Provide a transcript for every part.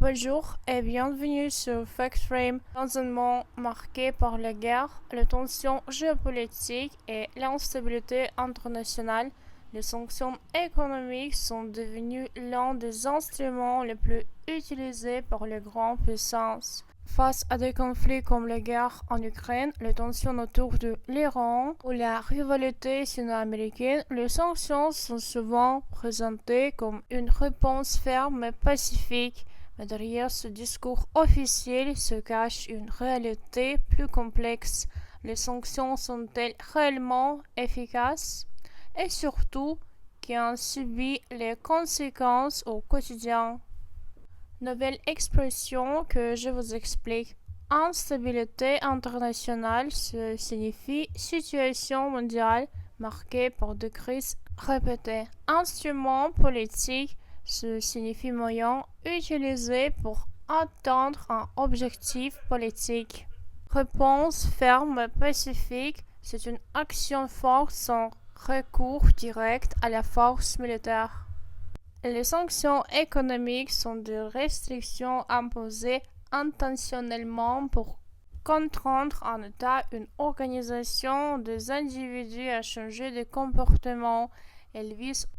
Bonjour et bienvenue sur FactFrame. Dans un monde marqué par la guerre, les tensions géopolitiques et l'instabilité internationale, les sanctions économiques sont devenues l'un des instruments les plus utilisés par les grandes puissances. Face à des conflits comme la guerre en Ukraine, les tensions autour de l'Iran ou la rivalité sino-américaine, les sanctions sont souvent présentées comme une réponse ferme et pacifique. Mais derrière ce discours officiel se cache une réalité plus complexe. Les sanctions sont-elles réellement efficaces? Et surtout, qui en subit les conséquences au quotidien? Nouvelle expression que je vous explique. Instabilité internationale signifie situation mondiale marquée par des crises répétées. Instrument politique signifie moyen utilisé pour atteindre un objectif politique. Réponse ferme et pacifique, c'est une action forte sans recours direct à la force militaire. Les sanctions économiques sont des restrictions imposées intentionnellement pour contraindre un État, une organisation, des individus à changer de comportement. Elles visent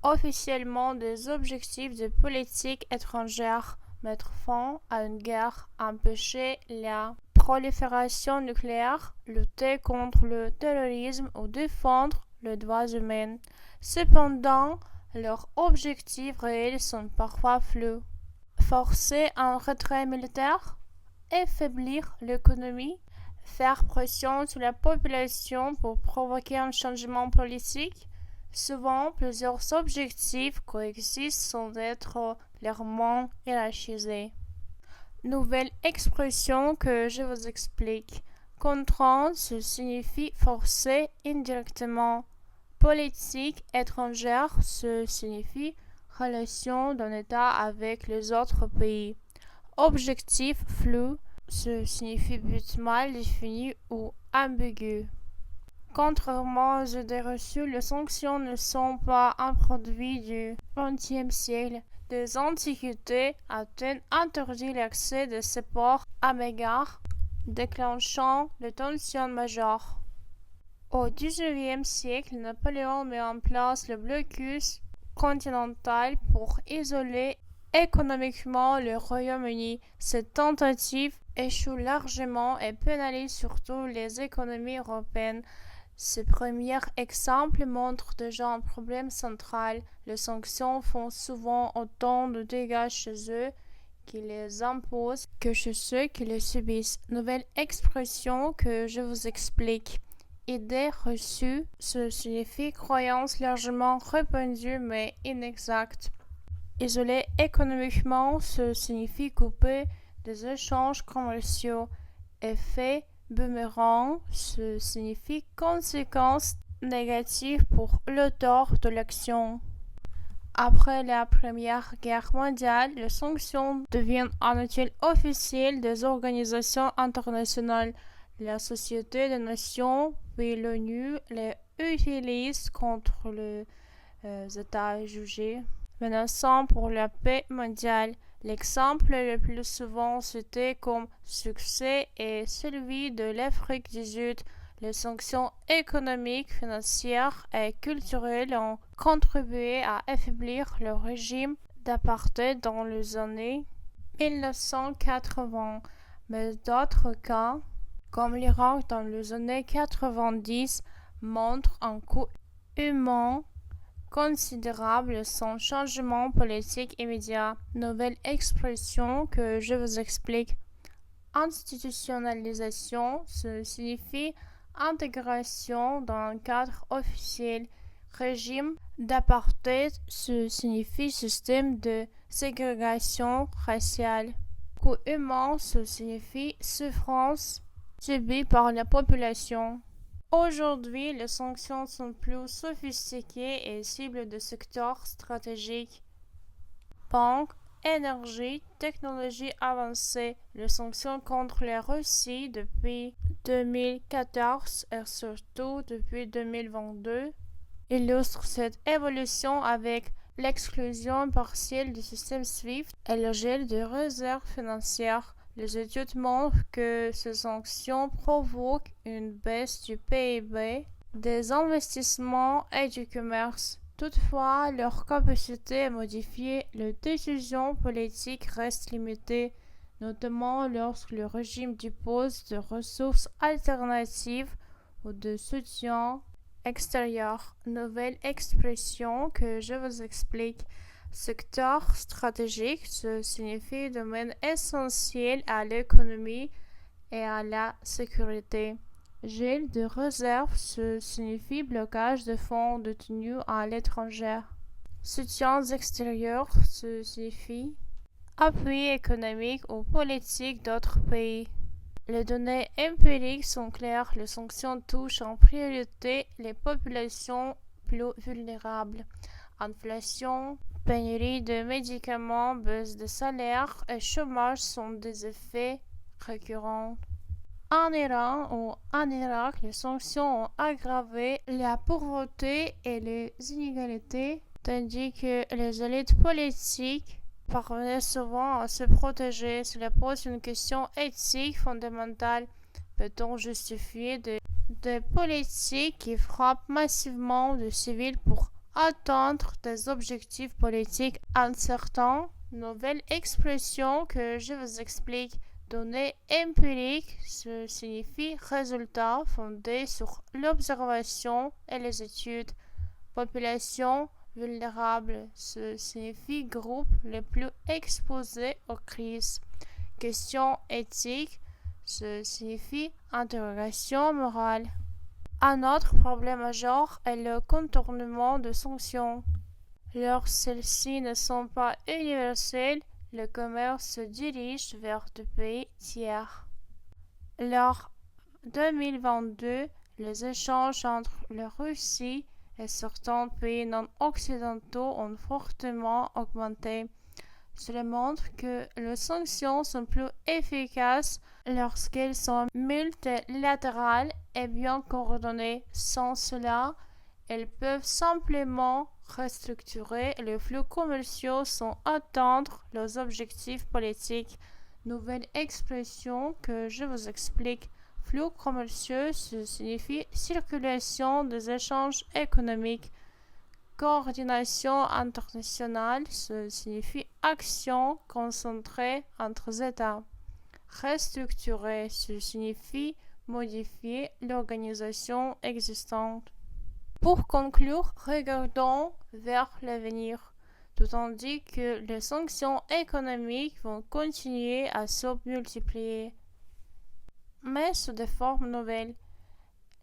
officiellement des objectifs de politique étrangère, mettre fin à une guerre, empêcher la prolifération nucléaire, lutter contre le terrorisme ou défendre les droits humains. Cependant, leurs objectifs réels sont parfois flous. Forcer un retrait militaire, affaiblir l'économie, faire pression sur la population pour provoquer un changement politique. Souvent, plusieurs objectifs coexistent sans être clairement hiérarchisés. Nouvelle expression que je vous explique. Contraindre signifie forcer indirectement. Politique étrangère signifie relation d'un État avec les autres pays. Objectif flou signifie but mal défini ou ambigu. Contrairement aux idées reçues, les sanctions ne sont pas un produit du XXe siècle. Des antiquités, Athènes interdit l'accès de ces ports à Mégare, déclenchant des tensions majeures. Au XIXe siècle, Napoléon met en place le blocus continental pour isoler économiquement le Royaume-Uni. Cette tentative échoue largement et pénalise surtout les économies européennes. Ce premier exemple montre déjà un problème central. Les sanctions font souvent autant de dégâts chez eux qui les imposent que chez ceux qui les subissent. Nouvelle expression que je vous explique. Idée reçue, ce signifie croyance largement répandue mais inexacte. Isoler économiquement, ce signifie couper des échanges commerciaux. Effet boomerang, ce signifie conséquences négatives pour l'auteur de l'action. Après la Première Guerre mondiale, les sanctions deviennent un outil officiel des organisations internationales. La Société des Nations puis l'ONU les utilise contre les États jugés menaçants pour la paix mondiale. L'exemple le plus souvent cité comme succès est celui de l'Afrique du Sud. Les sanctions économiques, financières et culturelles ont contribué à affaiblir le régime d'apartheid dans les années 1980, mais d'autres cas, comme l'Irak dans les années 90, montrent un coût humain considérable sans changement politique immédiat. Nouvelle expression que je vous explique. Institutionnalisation, ce signifie intégration dans un cadre officiel. Régime d'apartheid, ce signifie système de ségrégation raciale. Coût humain, ce signifie souffrance subie par la population. Aujourd'hui, les sanctions sont plus sophistiquées et ciblent des secteurs stratégiques. Banques, énergie, technologie avancée. Les sanctions contre la Russie depuis 2014 et surtout depuis 2022 illustrent cette évolution avec l'exclusion partielle du système SWIFT et le gel des réserves financières. Les études montrent que ces sanctions provoquent une baisse du PIB, des investissements et du commerce. Toutefois, leur capacité à modifier les décisions politiques reste limitée, notamment lorsque le régime dispose de ressources alternatives ou de soutien extérieur. Nouvelle expression que je vous explique. Secteur stratégique, ce signifie domaine essentiel à l'économie et à la sécurité. Gel de réserve, ce signifie blocage de fonds détenus à l'étranger. Soutiens extérieurs, ce signifie appui économique ou politique d'autres pays. Les données empiriques sont claires, les sanctions touchent en priorité les populations plus vulnérables. Inflation, pénurie de médicaments, baisse de salaires et chômage sont des effets récurrents. En Iran ou en Irak, les sanctions ont aggravé la pauvreté et les inégalités, tandis que les élites politiques parvenaient souvent à se protéger. Cela pose une question éthique fondamentale. Peut-on justifier des politiques qui frappent massivement de civils pour atteindre des objectifs politiques incertains? Nouvelle expression que je vous explique. Données empiriques, ce signifie résultats fondés sur l'observation et les études. Population vulnérable, ce signifie groupe les plus exposés aux crises. Question éthique, ce signifie interrogation morale. Un autre problème majeur est le contournement de sanctions. Lorsque celles-ci ne sont pas universelles, le commerce se dirige vers des pays tiers. Lors 2022, les échanges entre la Russie et certains pays non occidentaux ont fortement augmenté. Cela montre que les sanctions sont plus efficaces lorsqu'elles sont multilatérales et bien coordonnées. Sans cela, elles peuvent simplement restructurer les flux commerciaux sans atteindre leurs objectifs politiques. Nouvelle expression que je vous explique. Flux commerciaux, ce signifie circulation des échanges économiques. Coordination internationale, ce signifie action concentrée entre États. Restructurer, ce signifie modifier l'organisation existante. Pour conclure, regardons vers l'avenir. Tout indique que les sanctions économiques vont continuer à se multiplier, mais sous des formes nouvelles.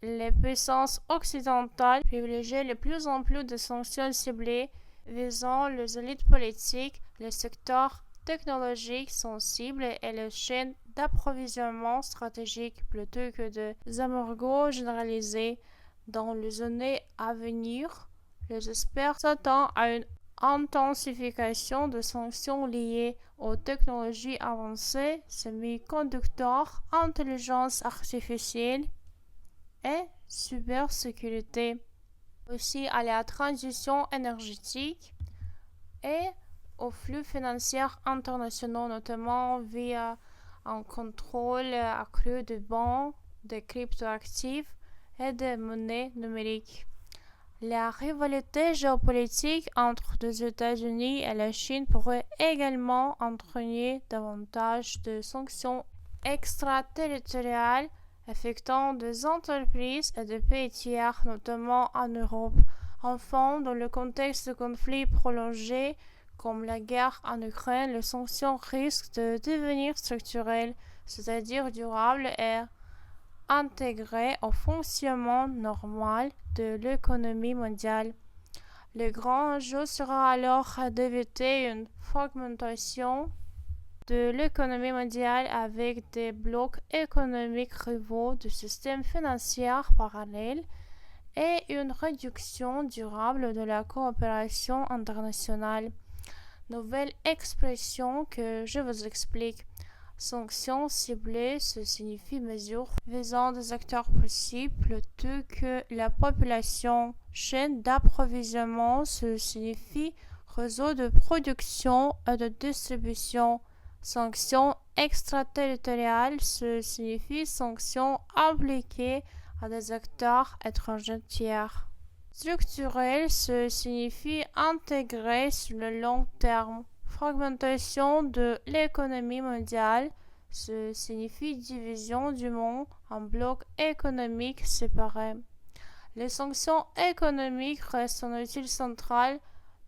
Les puissances occidentales privilégient de plus en plus de sanctions ciblées visant les élites politiques, les secteurs technologiques sensibles et les chaînes d'approvisionnement stratégiques plutôt que des embargos généralisés. Dans les années à venir, les experts s'attendent à une intensification de sanctions liées aux technologies avancées, semi-conducteurs, intelligence artificielle et cybersécurité, aussi à la transition énergétique et aux flux financiers internationaux, notamment via un contrôle accru de bons, de cryptoactifs et des monnaies numériques. La rivalité géopolitique entre les États-Unis et la Chine pourrait également entraîner davantage de sanctions extraterritoriales affectant des entreprises et des pays tiers, notamment en Europe. Enfin, dans le contexte de conflits prolongés comme la guerre en Ukraine, les sanctions risquent de devenir structurelles, c'est-à-dire durables et intégrées au fonctionnement normal de l'économie mondiale. Le grand enjeu sera alors d'éviter une fragmentation de l'économie mondiale avec des blocs économiques rivaux, des systèmes financiers parallèles et une réduction durable de la coopération internationale. Nouvelle expression que je vous explique. Sanctions ciblées, ce signifie mesures visant des acteurs précis plutôt que la population. Chaîne d'approvisionnement, ce signifie réseau de production et de distribution. Sanctions extraterritoriales, ce signifie sanctions appliquées à des acteurs étrangers tiers. Structurel, ce signifie intégrer sur le long terme. Fragmentation de l'économie mondiale, ce signifie division du monde en blocs économiques séparés. Les sanctions économiques restent un outil central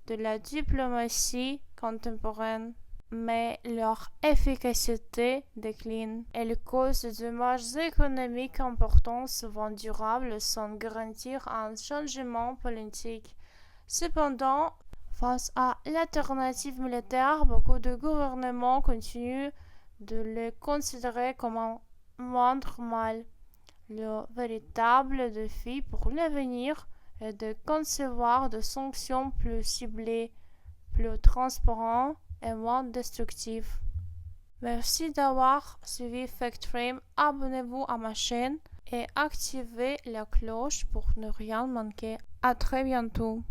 de la diplomatie contemporaine, mais leur efficacité décline. Elles causent des dommages économiques importants, souvent durables, sans garantir un changement politique. Cependant, face à l'alternative militaire, beaucoup de gouvernements continuent de les considérer comme un moindre mal. Le véritable défi pour l'avenir est de concevoir des sanctions plus ciblées, plus transparentes et moins destructives. Merci d'avoir suivi FactFrame. Abonnez-vous à ma chaîne et activez la cloche pour ne rien manquer. À très bientôt.